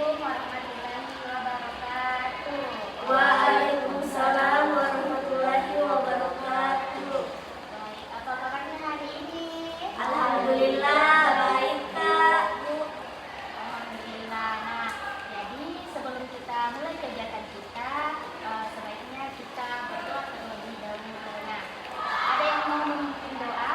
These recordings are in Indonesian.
warahmatullahi wabarakatuh. Waalaikumsalam warahmatullahi wabarakatuh. Baik, apa kabarnya hari ini? Alhamdulillah baik Kak. Alhamdulillah. Nah, jadi sebelum kita mulai kegiatan kita, sebaiknya kita berdoa terlebih dahulu. Nah, ada yang mau memimpin doa?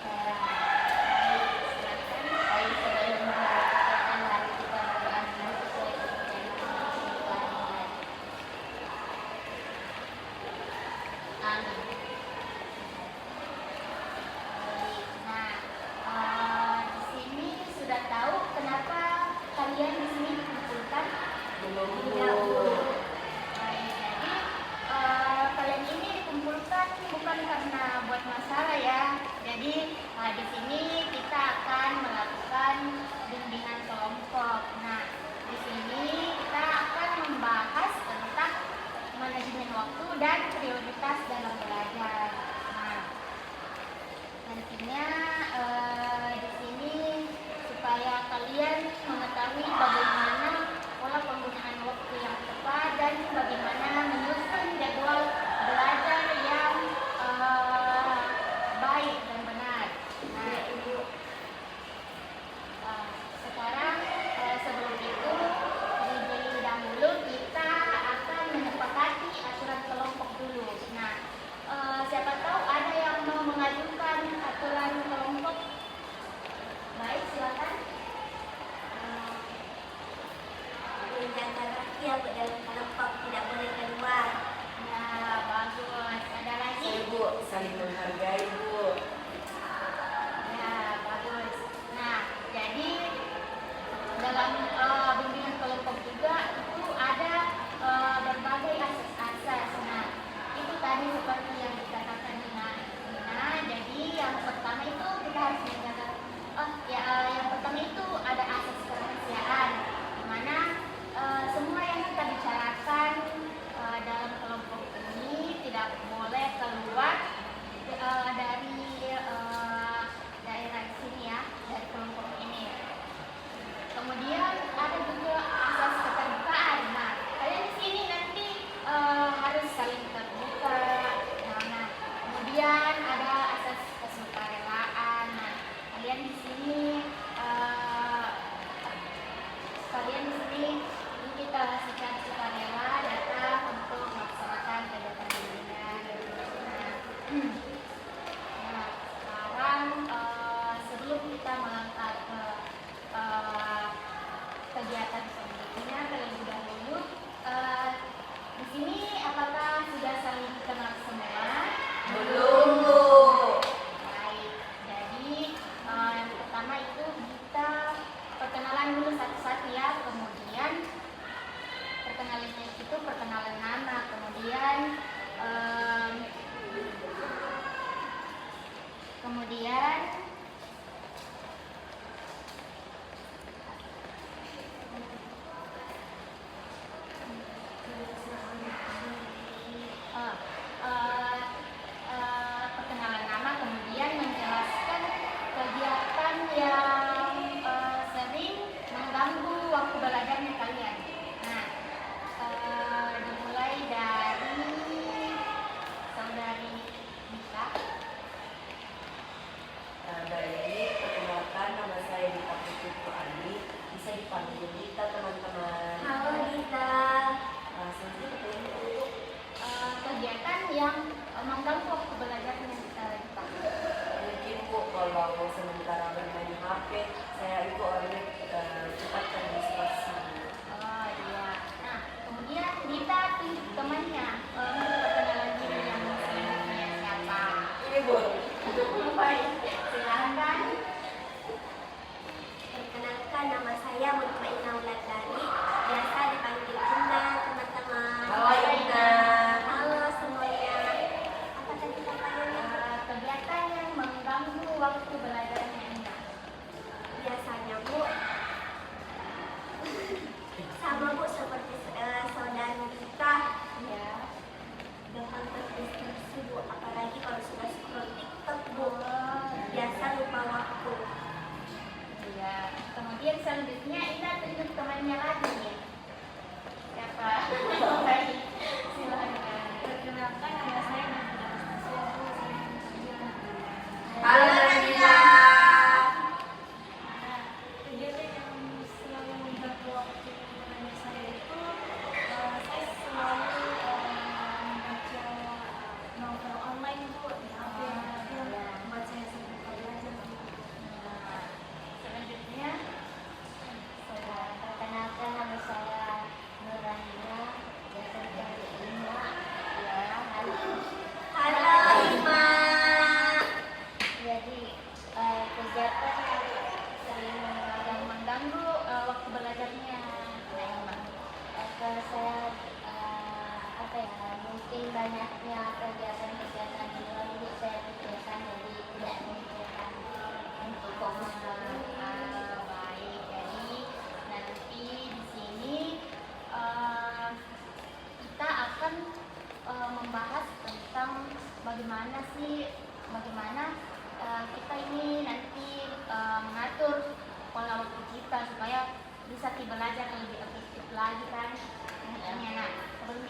Baik, silakan. Baik, sebelum mulai kegiatan hari kita berdoa dulu sesuai dengan Tuhan. Amin. Baik, nah, di sini sudah tahu kenapa kalian di sini dikumpulkan? Tidak, Bu. Baik, jadi kalian ini dikumpulkan bukan karena buat masalah ya. Jadi di sini kita akan melakukan bimbingan kelompok. Nah, di sini kita akan membahas tentang manajemen waktu dan prioritas dalam belajar. Nah, nantinya di sini supaya kalian mengetahui bagaimana pola penggunaan waktu yang tepat dan bagaimana menyusun jadwal belajar yang baik dan benar. Nah, sekarang sebelum itu terlebih dahulu kita akan menyepakati aturan kelompok dulu. Nah, siapa tahu ada yang mau mengajukan aturan kelompok? Baik, silakan. Menjaga rahasia dalam kelompok tidak boleh keluar. Nah, bagus. Ada lagi? Bu, saling menghargai, Bu. Ya, bagus. Nah, jadi dalam bimbingan kelompok juga itu ada berbagai asas-asas. Nah, itu tadi seperti yang dikatakan Nina. Jadi yang pertama itu kita harus menjaga. Yang pertama itu ada asas kerahasiaan, di mana semua yang kita bicarakan dalam kelompok ini tidak boleh keluar dari daerah sini ya, dari kelompok ini. Kemudian ada juga asas keterbukaan. Nah, kalian di sini nanti harus saling terbuka. Nah, kemudian ada asas kesukarelaan. Nah, kalian di sini ini kita secara sukarela datang untuk melaksanakan kegiatan bimbingan. Nah, sekarang sebelum kita melangkah ke kegiatan selanjutnya, terlebih dahulu di sini apakah sudah saling kenal semua? Belum, Bu. Baik, jadi yang pertama itu kita perkenalan dulu satu-satu ya. Kemudian itu perkenalan nama, kemudian perkenalan nama, kemudian menjelaskan kegiatan yang sering mengganggu waktu belajarnya kalian. Nah, dimulai dari saudari Mika. Baik, perkenalkan nama saya Dita Putri Ani. Bisa dipanggil Dita, teman-teman. Halo Dita. Selanjutnya ketemu untuk Kegiatan yang mengganggu waktu belajarnya Dita. mungkin Bu, kalau sementara bermain HP, saya itu orangnya cepat terdistraksi. Oh iya. Nah, kemudian Dita tunjuk temannya. Perkenalan diri yang selanjutnya siapa? Ini Bu. Baik, silakan. Perkenalkan nama saya Mutmainah Wulandari. Biasa dipanggil Bunda, teman-teman. Halo Ina. Halo semuanya. Apa tadi pertanyaannya? Kegiatan yang mengganggu waktu belajarnya Ina. Biasanya Bu sama Bu seperti saudari kita Ya. gampang terdistraksi Bu, apalagi kalau sudah scroll TikTok Bu, biasa lupa waktu. Iya. Kemudian yang selanjutnya kita tunjuk temannya lagi ya. Siapa? Baik, silakan. Perkenalkan, nama saya Nabila Anastasia. Halo Nabila. Kegiatan yang selalu mengganggu waktu belajar saya itu, saya selalu membaca novel online Bu di HP itu membuat saya sering belajar. Selanjutnya, Perkenalkan, nama saya Nurania, biasa dipanggil Ima. ya, Halo Ima. Jadi kegiatan yang sering mengganggu waktu belajarnya. kalau saya apa ya, mungkin banyaknya kegiatan-kegiatan di luar itu saya pikirkan, jadi tidak memikirkan untuk fokus Baik, jadi nanti di sini kita akan membahas tentang bagaimana kita ini nanti mengatur pola waktu kita supaya bisa belajar lebih efektif lagi kan. Nah, sebelum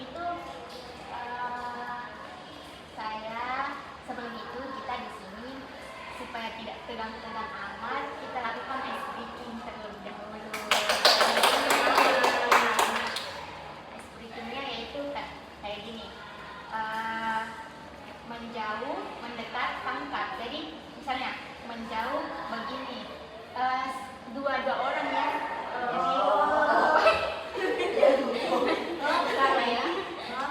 itu kita di sini supaya tidak tegang-tegang amat, kita lakukan ice breaking terlebih dahulu. Ice breakingnya yaitu kayak gini, menjauh, mendekat, tangkap. Jadi misalnya menjauh begini, dua orang ya. Salah ya.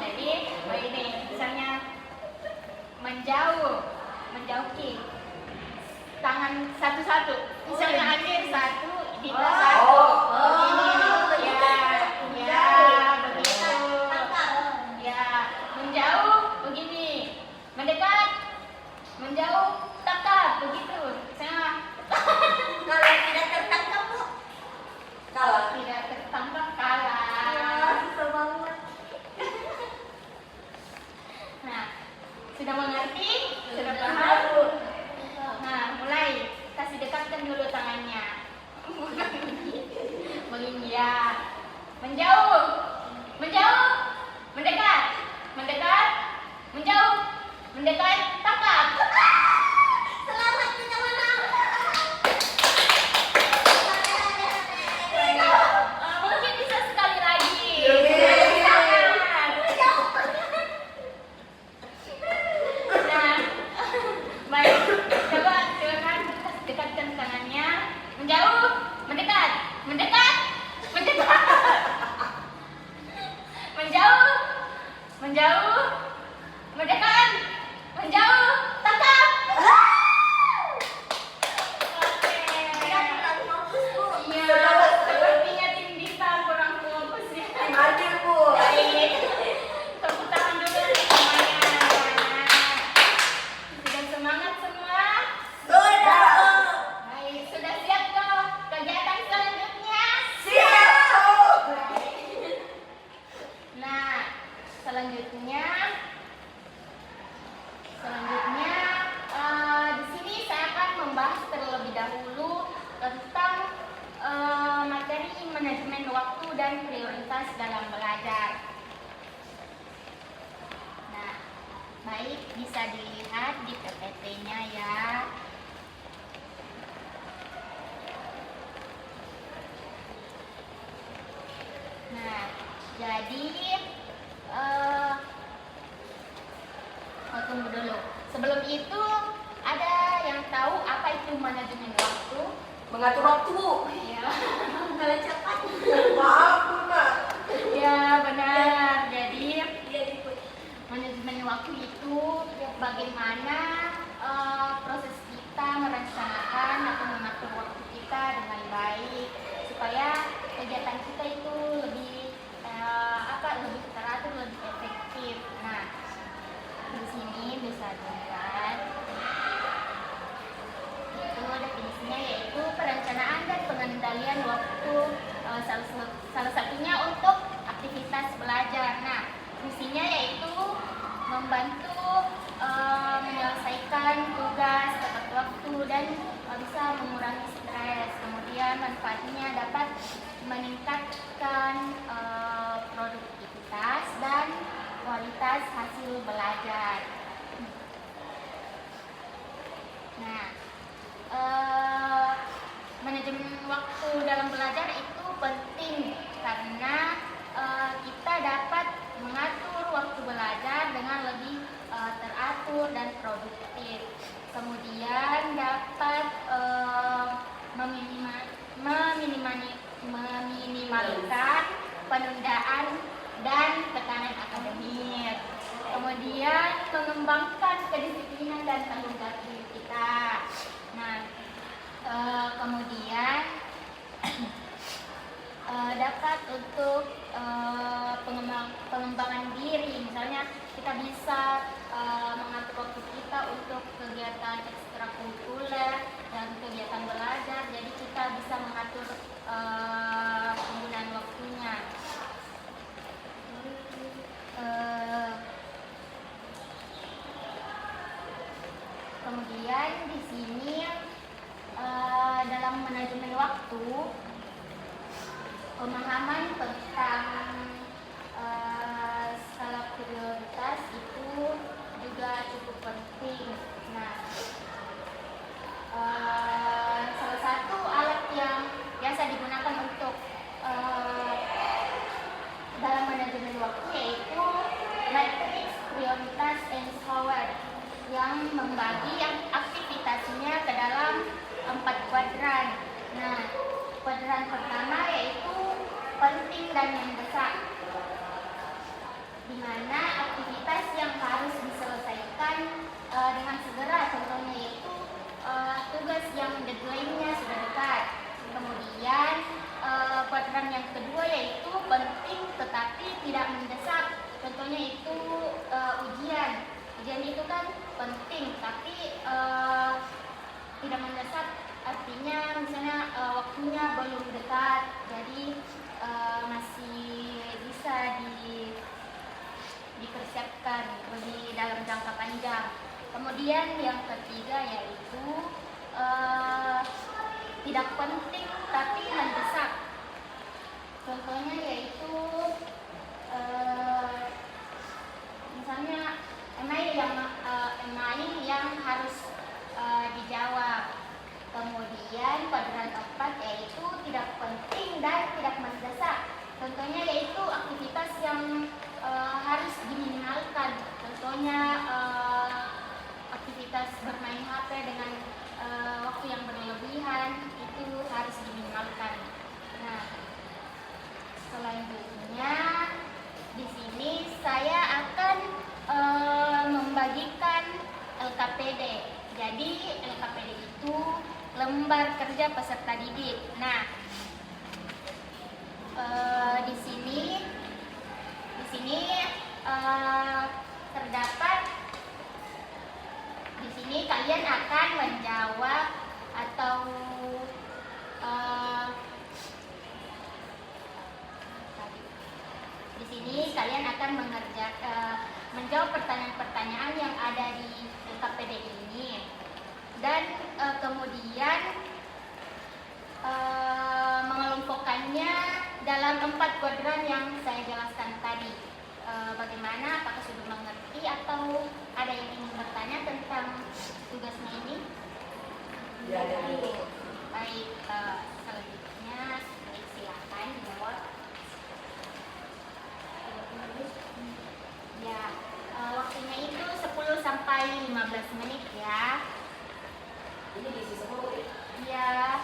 Jadi begini, misalnya menjauhi tangan satu-satu. Misalnya Amir satu, Dita satu. Begini, ya, begitu. Ya, menjauh begini, mendekat, menjauh, tetap begitu. Misalnya kalau tidak tertangkap Bu. kalau tidak tertangkap kalah. Susah banget. Nah, sudah mengerti? Sudah paham? Nah, mulai kasih dekatkan dulu tangannya. Begini ya. Menjauh, menjauh, mendekat, mendekat, menjauh, mendekat, tangkap. Selamat teman-teman. Mungkin bisa sekali lagi. Nah, baik. Coba silakan dekatkan tangannya. Menjauh, mendekat, mendekat, mendekat. Menjauh, menjauh, mendekat, menjauh, tangkap. Oke. Iya, sepertinya tim Dita kurang fokus ya. Hadir Bu. Baik. Tepuk tangan dulu nih semuanya. Sudah semangat semua? Sudah. Baik, sudah siap ke kegiatan selanjutnya? Siap. Baik. Nah, selanjutnya di sini saya akan membahas terlebih dahulu tentang materi manajemen waktu dan prioritas dalam belajar. Nah, baik, bisa dilihat di PPT-nya ya. Nah, jadi tunggu dulu. Sebelum itu, ada yang tahu apa itu manajemen waktu? Mengatur waktu Bu. Ya, Kalau cepat. Maaf Bu Nak. ya benar. Jadi Iya ikut. manajemen waktu itu bagaimana proses kita merencanakan atau mengatur waktu kita dengan baik supaya kegiatan kita itu lebih lebih teratur, lebih efektif. Nah, di sini bisa dilihat itu definisinya, yaitu perencanaan dan pengendalian waktu, salah satunya untuk aktivitas belajar. Nah, fungsinya yaitu membantu menyelesaikan tugas tepat waktu dan bisa mengurangi stres. Kemudian kemudian manfaatnya dapat meningkatkan produktivitas dan kualitas hasil belajar. Nah, manajemen waktu dalam belajar itu penting karena kita dapat mengatur waktu belajar dengan lebih teratur dan produktif. Kemudian dapat meminimalkan penundaan dan tekanan akademik. Kemudian mengembangkan kedisiplinan dan tanggung jawab diri kita. Nah, kemudian dapat untuk pengembangan diri. Misalnya kita bisa mengatur waktu kita untuk kegiatan ekstrakurikuler dan kegiatan belajar. Jadi kita bisa mengatur penggunaan waktunya. Kemudian di sini dalam manajemen waktu, pemahaman tentang skala prioritas itu juga cukup penting. Nah, salah satu alat yang biasa digunakan untuk dalam manajemen waktu yaitu matriks prioritas Eisenhower yang membagi aktivitasnya ke dalam 4 kuadran. Nah, kuadran pertama yaitu penting dan mendesak, di mana aktivitas yang harus diselesaikan dengan segera, contohnya yaitu tugas yang deadline-nya sudah dekat. Kemudian kuadran yang kedua yaitu penting tetapi tidak mendesak, contohnya itu ujian. Ujian itu kan penting tapi tidak mendesak, artinya misalnya waktunya belum dekat, jadi masih bisa dipersiapkan di dalam jangka panjang. Kemudian yang ketiga yaitu tidak penting tapi mendesak, contohnya yaitu misalnya email yang harus dijawab. Kemudian kuadran 4 yaitu tidak penting dan tidak mendesak, contohnya yaitu aktivitas yang harus diminimalkan, contohnya aktivitas bermain HP dengan waktu yang berlebihan itu harus diminimalkan. Nah, selanjutnya di sini saya akan membagikan LKPD. Jadi LKPD itu lembar kerja peserta didik. Nah, di sini terdapat, di sini kalian akan menjawab atau di sini kalian akan menjawab pertanyaan-pertanyaan yang ada di LKPD ini, dan kemudian mengelompokkannya dalam 4 kuadran yang saya jelaskan tadi. Bagaimana? Apakah sudah mengerti atau ada yang ingin bertanya tentang tugasnya ini? Ya, ada. Baik, selanjutnya silakan dijawab. Ya, waktunya itu 10 sampai 15 menit ya. Ini diisi semua ya? Iya.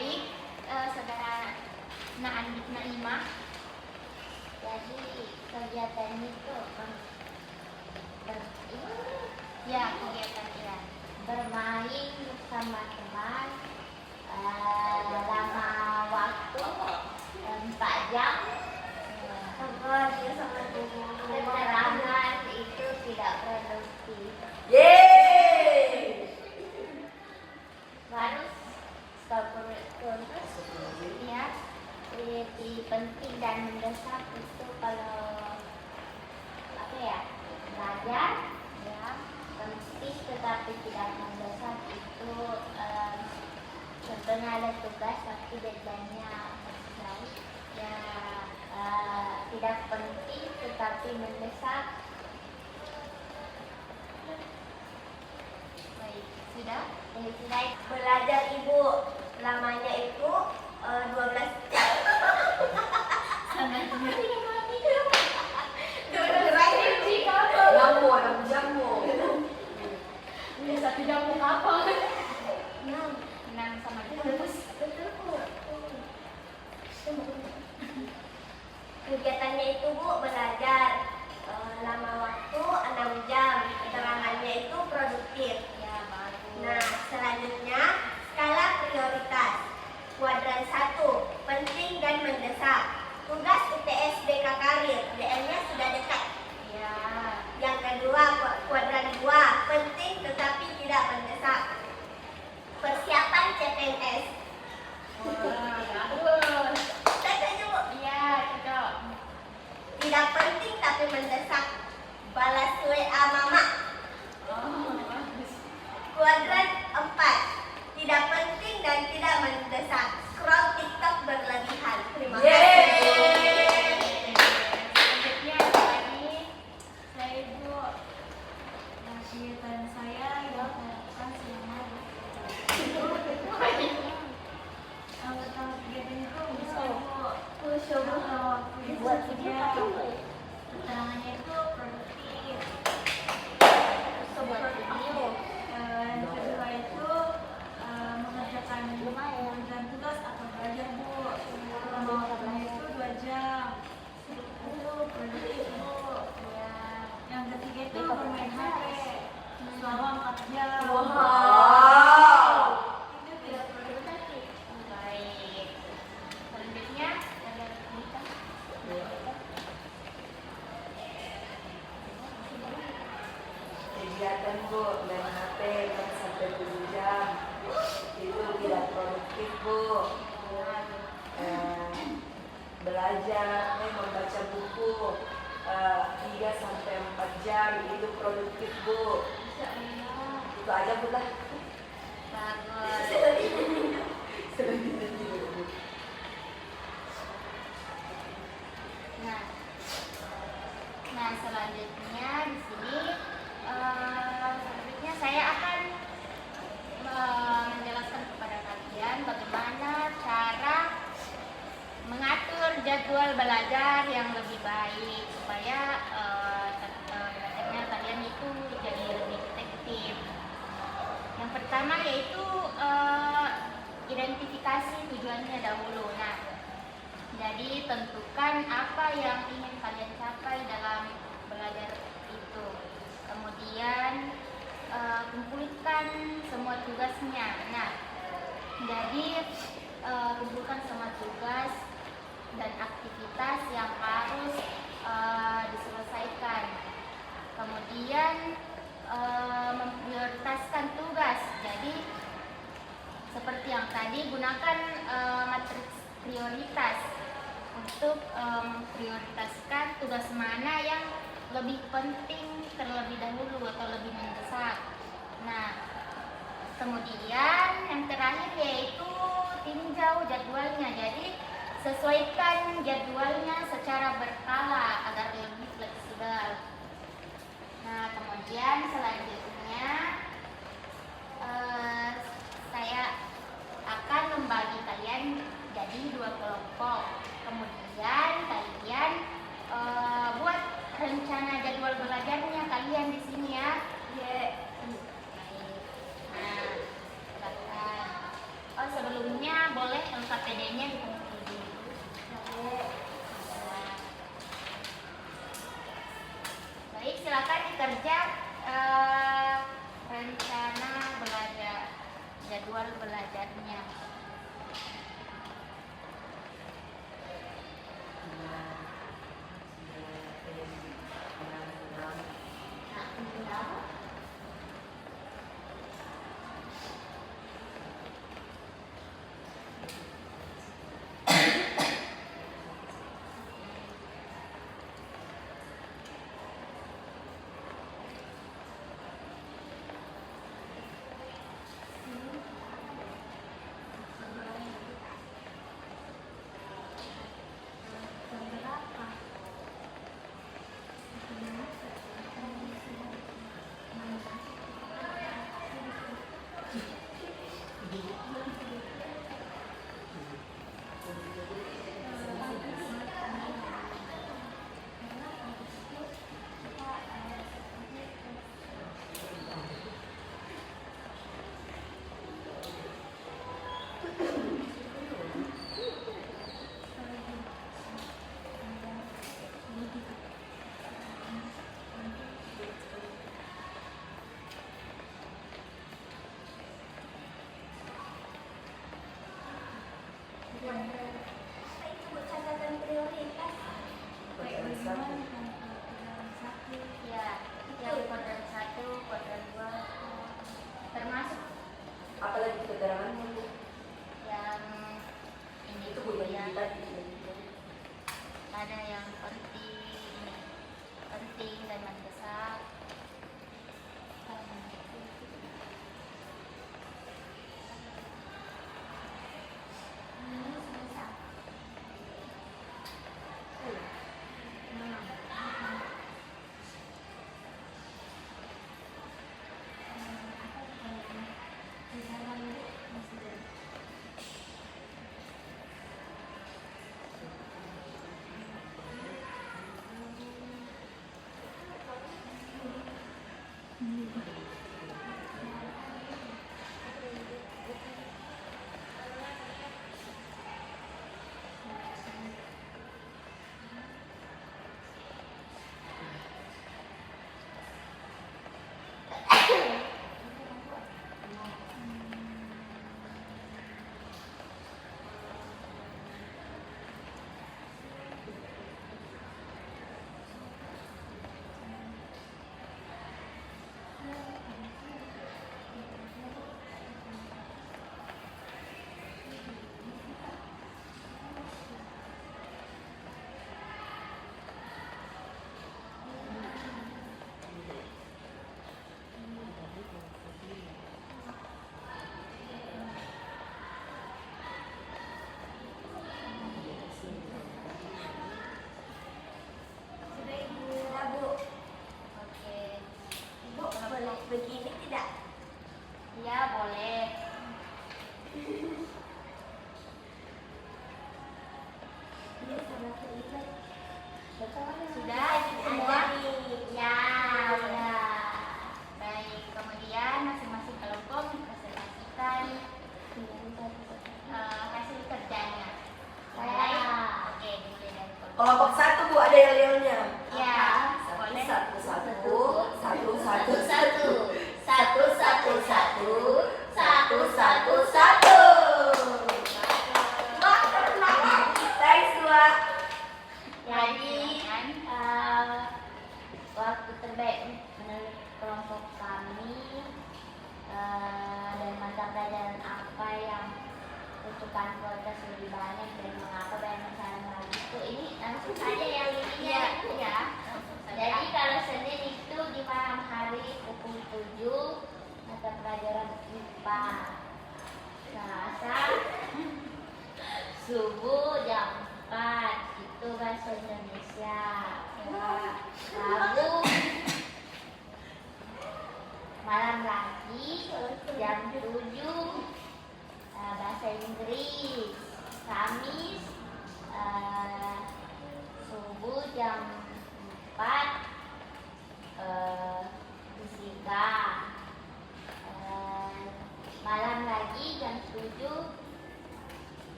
Baik, saudara Naandit Naimah. Jadi kegiatan itu Ya, kegiatan ya. bermain bersama teman lama waktu 4 jam. Keterangan itu tidak produktif. Yeay! Harus Ya, lebih penting dan mendesak itu kalau apa ya, belajar ya penting tetapi tidak mendesak itu contohnya ada tugas tapi deadline-nya jauh ya, tidak penting tetapi mendesak. baik. Sudah? Sudah belajar ibu lamanya itu 12 jam. Jamu, anak jamu. Bisa tidak mau apa? Enam sama terus. Kegiatannya itu Bu belajar lama waktu 6 jam. Keterangannya itu produktif. Ya, bagus. Nah, selanjutnya skala prioritas. Kuadran 1, penting dan mendesak. Tugas UTS BK Karir, DM-nya sudah dekat. Ya. Yang kedua, kuadran 2, penting tetapi tidak mendesak. Persiapan CPNS. Wah, bagus. Setuju, Bu? Iya, cocok. Tidak penting tapi mendesak. Balas WA mama. Oh, bagus. Kuadran 4, tidak penting dan tidak mendesak. Scroll TikTok berlebihan. Terima kasih. Yeay! Selanjutnya apa lagi? Saya Ibu, kegiatan saya yang saya lakukan selama pertama kegiatan itu bisa Ibu Buat video apa? keterangannya itu produktif. Buat video. Yang kedua itu mengerjakan tugas atau belajar Bu. Lama waktunya itu 2 jam. Itu produktif Bu. Ya. Yang ketiga itu bermain HP selama 4 jam. Wow! Itu tidak produktif. Baik. Selanjutnya ada kita. Kegiatan Bu, main HP kan sampai 7 jam. Itu tidak produktif Bu. Belajar, membaca buku 3 sampai 4 jam itu produktif Bu. Itu aja Bu lah. Bagus. Nah, selanjutnya di sini selanjutnya saya akan menjelaskan kepada kalian bagaimana cara mengatur jadwal belajar yang lebih baik supaya belajarnya kalian itu jadi lebih efektif. Yang pertama yaitu identifikasi tujuannya dahulu. Nah, jadi tentukan apa yang ingin kalian capai dalam belajar itu. Kemudian kumpulkan semua tugasnya. Nah, jadi kumpulkan semua tugas dan aktivitas yang harus diselesaikan. Kemudian memprioritaskan tugas. Jadi seperti yang tadi, gunakan matriks prioritas untuk memprioritaskan tugas mana yang lebih penting terlebih dahulu atau lebih mendesak. Nah, kemudian yang terakhir yaitu tinjau jadwalnya. Jadi sesuaikan jadwalnya secara berkala agar lebih fleksibel. Nah, kemudian selanjutnya saya akan membagi kalian jadi 2 kelompok. Kemudian kalian buat rencana jadwal belajarnya kalian di sini ya. Nah, silakan. Oh, sebelum sebelumnya boleh LKPD-nya dikumpul dulu. Baik, silakan dikerja rencana belajar, jadwal belajarnya.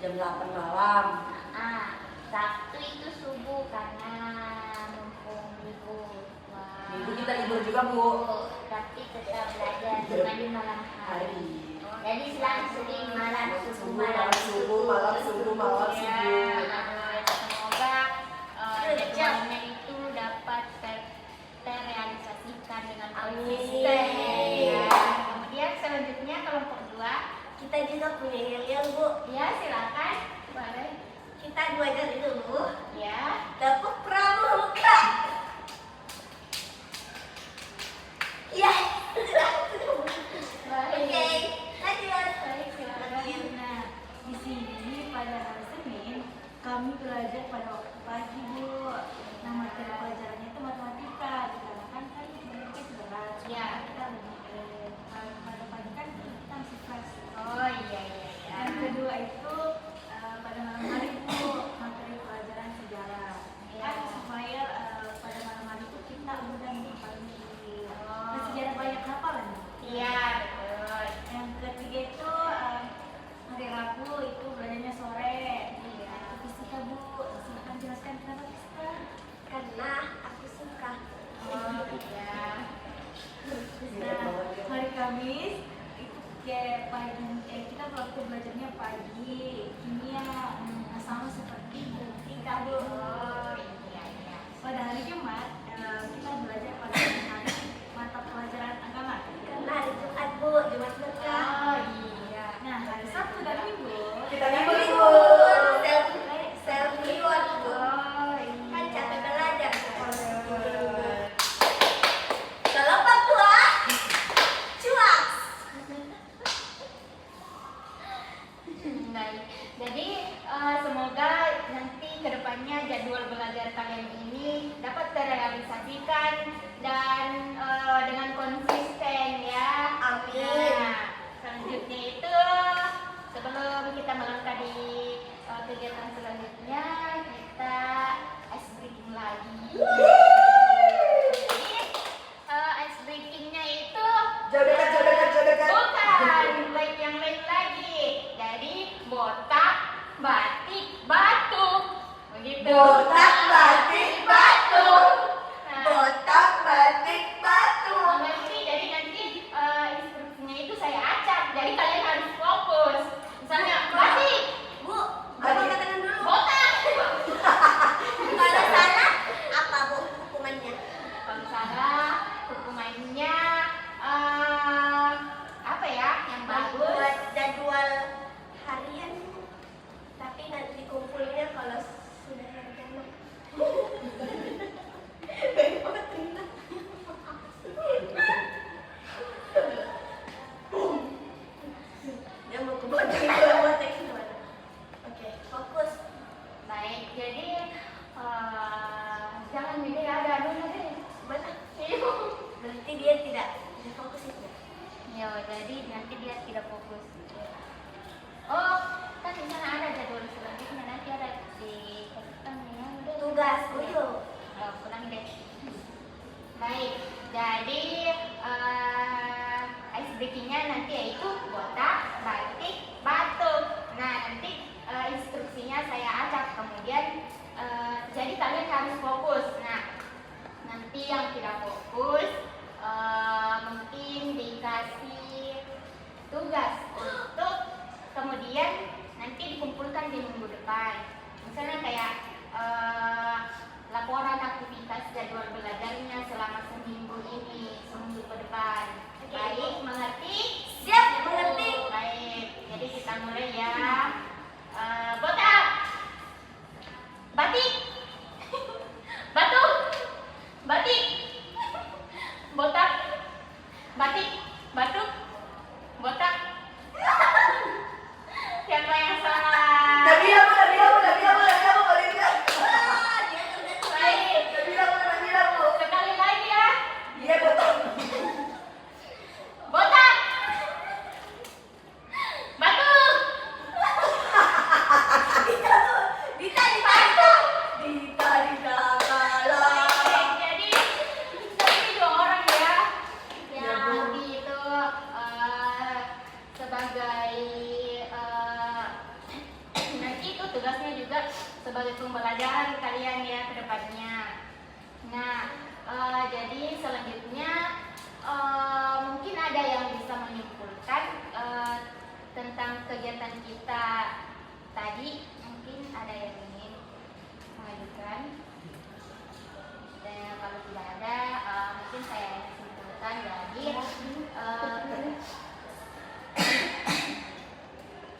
jam 8 malam. Sabtu itu subuh karena mumpung libur. Wah. Minggu kita libur juga, Bu. Tapi tetap belajar di malam hari. Jadi selang-seling malam subuh, malam subuh, malam subuh, malam Ya, subuh. semoga jadwalnya itu dapat terrealisasikan dengan konsisten. Ya. Kemudian selanjutnya kelompok 2. Kita juga punya yel-yel, Bu. Ya, silakan. Boleh. Kita dua dari dulu. Ya. Tepuk pramuka. Ya. Oke, lanjut. Baik, silakan. Nah, di sini pada hari Senin kami belajar pada waktu pagi, Bu. Nah, materi pelajarannya itu matematika, dikarenakan kan mungkin berat. Ya. Kita lebih pada pagi kan kita masih kelas. Oh iya. Yang kedua itu pada malam hari, Bu, materi pelajaran sejarah. Ya. Kan supaya pada malam hari itu kita udah pagi. Oh. Nah, sejarah banyak hafalan. Iya, betul. Yang ketiga itu hari Rabu itu belajarnya sore. Iya. Fisika, Bu. Silakan jelaskan kenapa fisika? Karena aku suka. Oh iya. Nah, hari Kamis itu kayak pagi, kita waktu belajarnya pagi kimia, sama seperti fisika, Bu. Oh iya. Pada hari Jumat kita belajar pada hari mata pelajaran agama. Karena hari Jumat, Bu, Jumat berkah. Oh iya. Nah, hari Sabtu dan Minggu Kita libur, Bu. Self reward, Bu. Oh Kan iya. capek belajar. Kelompok 2. Cuak. Baik. Jadi semoga nanti kedepannya jadwal belajar kalian ini dapat terrealisasikan dan dengan konsisten ya. Amin. Nah, selanjutnya itu sebelum kita melangkah di kegiatan selanjutnya kita ice breaking lagi. Jadi ice breakingnya itu Jauh dekat. bukan baik yang lain lagi. Jadi botak, batik, batuk. Begitu. Botak, batik, batuk. Nah, Botak, batik, batuk. mengerti. Jadi nanti instruksinya itu saya acak. Jadi kalian harus fokus. Misalnya batik, Bu, Bapak katakan dulu. botak. Kalau salah, apa, Bu, hukumannya? Kalau salah hukumannya apa ya? Yang bagus. Buat jadwal harian. Tapi nanti dikumpulnya kalau sudah hari jamak. Dia mau ke botek gimana? Oke, fokus. Baik, jadi jangan milih ada dulu deh. Mana? Iya. Nanti dia tidak fokus itu. Ya, jadi nanti dia tidak fokus. Oh, kan di sana ada jadwal selanjutnya, nanti ada di catatan ya. Udah. Tugas, uyu. Pulang deh. Baik, jadi ice breakingnya nanti yaitu botak, batik, batuk. Nah, nanti instruksinya saya acak, kemudian jadi kalian harus fokus. Nah, nanti yang tidak fokus mungkin dikasih tugas untuk kemudian nanti dikumpulkan di minggu depan. Misalnya kayak laporan aktivitas jadwal belajarnya selama seminggu ini, seminggu ke depan. Baik, mengerti? Siap, mengerti. Baik, jadi kita mulai ya. Botak, batik, batuk, batik, botak, batik, batuk, botak. Siapa yang salah? Nabila, Bu. Paling enggak. Ah, dia sudah Baik, Nabila, Bu. sekali lagi ya. Iya, betul. Botak, batuk, tugasnya juga sebagai pembelajaran kalian ya ke depannya. Nah, jadi selanjutnya mungkin ada yang bisa menyimpulkan tentang kegiatan kita tadi. Mungkin ada yang ingin mengajukan. Dan kalau tidak ada, mungkin saya simpulkan.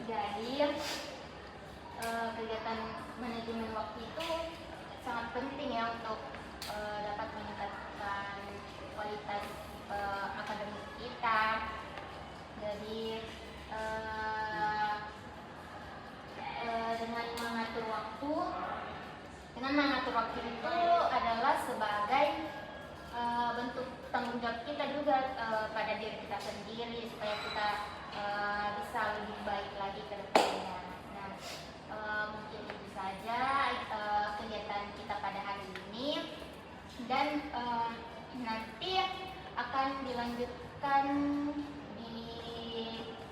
Jadi kegiatan manajemen waktu itu sangat penting ya untuk dapat meningkatkan kualitas akademik kita. Jadi dengan mengatur waktu itu adalah sebagai bentuk tanggung jawab kita juga pada diri kita sendiri supaya kita bisa lebih baik lagi ke depannya. Nah, mungkin itu saja kegiatan kita pada hari ini, dan nanti akan dilanjutkan di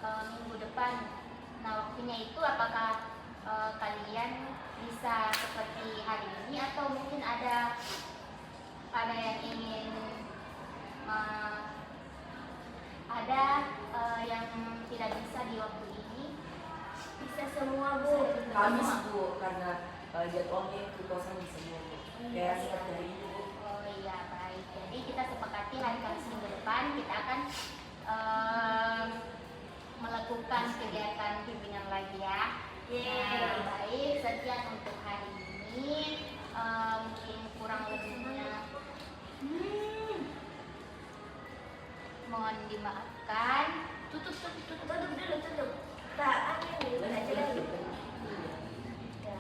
minggu depan. Nah, waktunya itu apakah kalian bisa seperti hari ini atau mungkin ada yang ingin yang tidak bisa di waktu ini? Bisa semua, Bu. Kamis Bu, karena jadwalnya itu kosong di semua Bu. Kayak seperti hari ini Bu. Oh iya, baik. Jadi kita sepakati hari Kamis minggu depan kita akan melakukan kegiatan bimbingan lagi ya. Nah, baik, sekian untuk hari ini. Mungkin kurang lebihnya mohon dimaafkan. Tutup. Tutup dulu. Tak, ini aja dulu. Ya.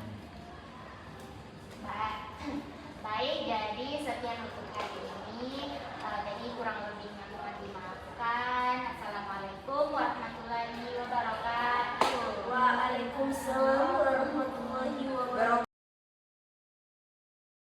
Baik, jadi sekian untuk hari ini. Jadi kurang lebihnya mohon dimaafkan. Assalamualaikum warahmatullahi wabarakatuh. Waalaikumsalam